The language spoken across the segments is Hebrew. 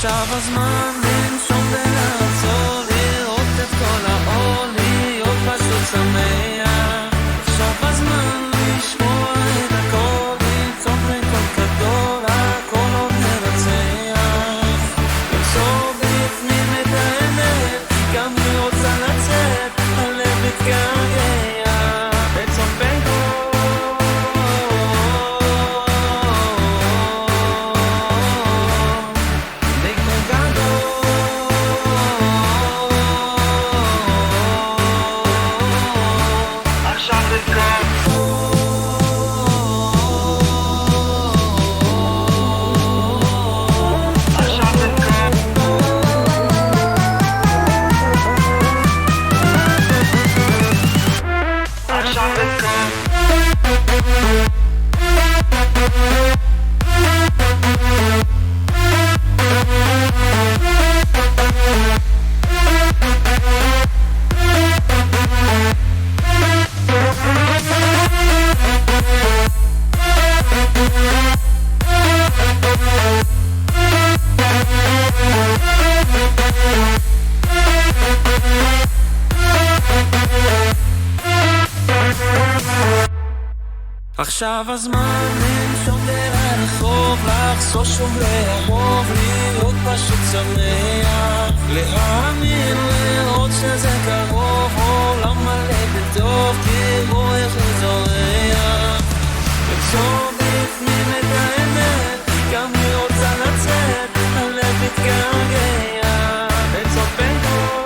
עכשיו הזמן לנשום ולעצור, לראות את כל האור, להיות פשוט שמח. עכשיו הזמן לשמוע את הכל, לצעוק מכל גדול, הכל עוד מרצח. למצוא בפנים את האמת, גם היא רוצה לצאת, הלב מתגעגע, בצום בגו. עכשיו הזמן לנשום לרחוב, לחזור שוב לאהוב, להיות פשוט שמח, להאמין, לראות שזה קרוב, עולם מלא בטוב, תראו איך הוא זורח. למצוא בפנים את האמת, גם היא רוצה לצאת, הלב מתגעגע, בצום בגו.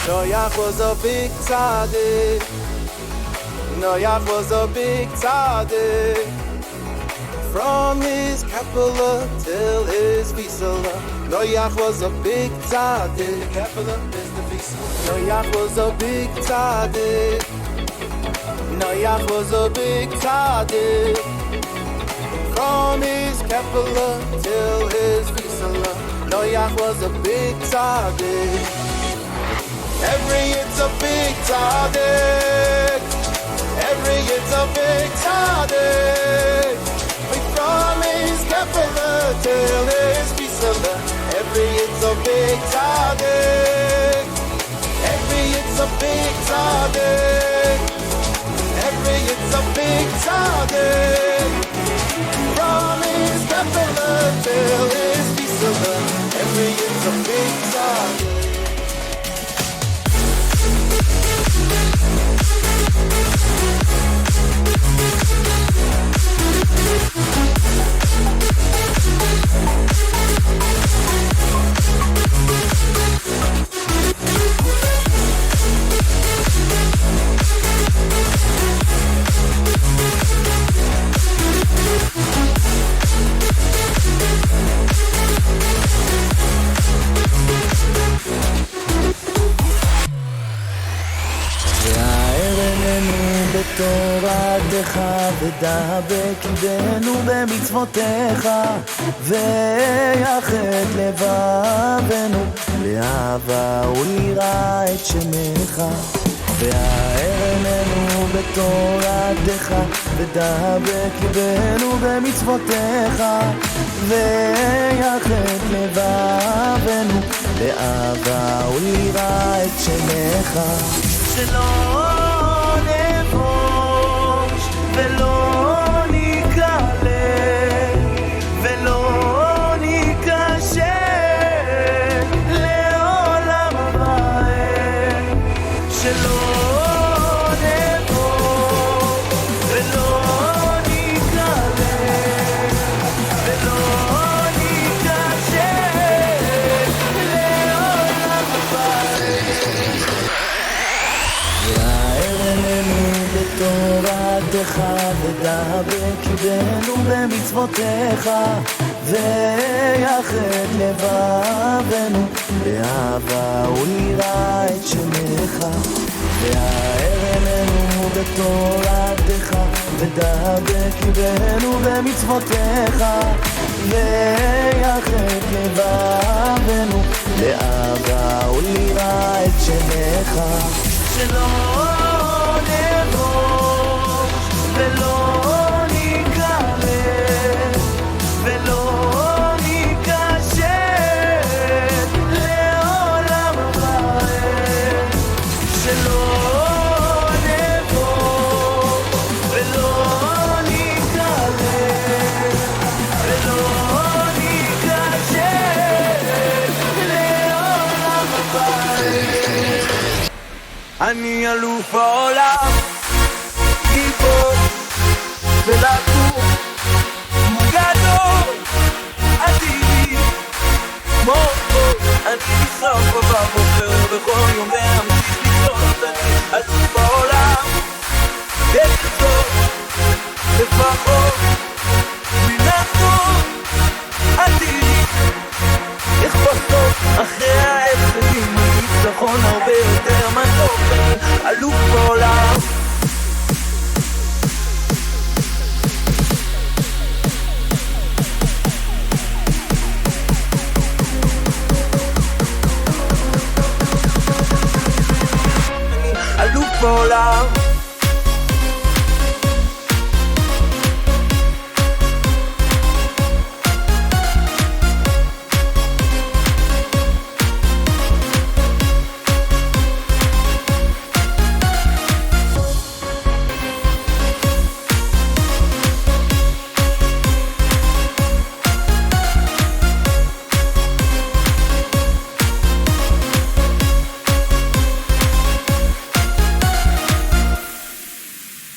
Noach was a big tzaddik. Noach was a big tzaddik. From his Kapala till his Visala. Noach was a big tzaddik. Kapala is the Visala. Noach was a big tzaddik. Noach was a big tzaddik. From his Kapala till his Visala. Noach was a big tzaddik. Every it's a big tzaddik. Every it's a big tzaddik. We from his Kapala till his Visala. Every it's a big tzaddik. Every it's a big tzaddik. Every it's a big tzaddik. From his Kapala till his Visala. תורתך ודבק ליבנו במצוותיך ויחד לבבנו לאהבה וליראה את שמך והאר עינינו בתורתך ודבק ליבנו במצוותיך ויחד לבבנו לאהבה וליראה את שמך שלא נבוש ולא נקלל ולא נקשר לעולם הבא שלא נבוש ולא נקלל ולא נקשר לעולם הבא תורתך ודבק ליבנו במצוותיך ויחד לבבנו לאהבה וליראה את שמך והאר עינינו בתורתך ודבק ליבנו במצוותיך ויחד לבבנו לאהבה וליראה את שמך שלא נבוש ולא נקלל ולא נקשר לעולם הבא שלא נבוש ולא נקלל ולא נקשר לעולם הבא אני אלוף העולם גיבור ולקום גדול עתידי מוטו אני נשרף בבוחר בכל יום להמשיך לחיות אני אלוף העולם תקצור לפחות מנחום עתידי איך בסוף אחרי ההפסדים הניצחון הרבה יותר מתוק אני אלוף העולם בעולם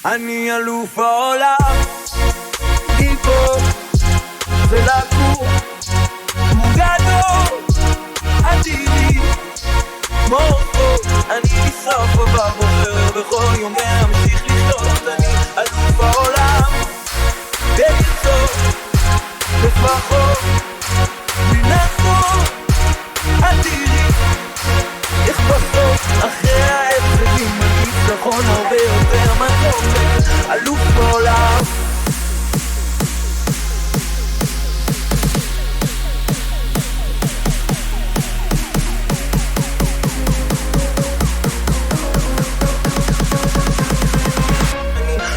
אני אלוף העולם גיבור ולקום גדול עתידי מוטו אני נשרף בבוחר בכל יום להמשיך לחיות אני אלוף העולם תקצור לפחות מנחום עתידי איך בסוף אחרי ההפסדים הניצחון הרבה יותר מתוק אלוף בעולם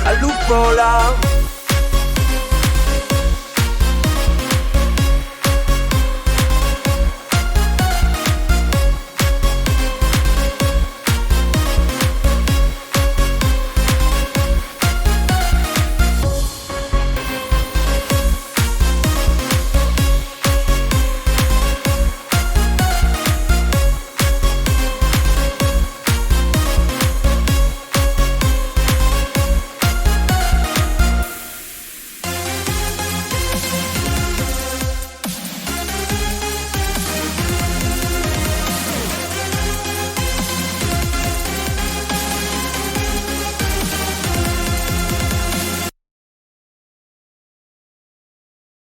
אלוף בעולם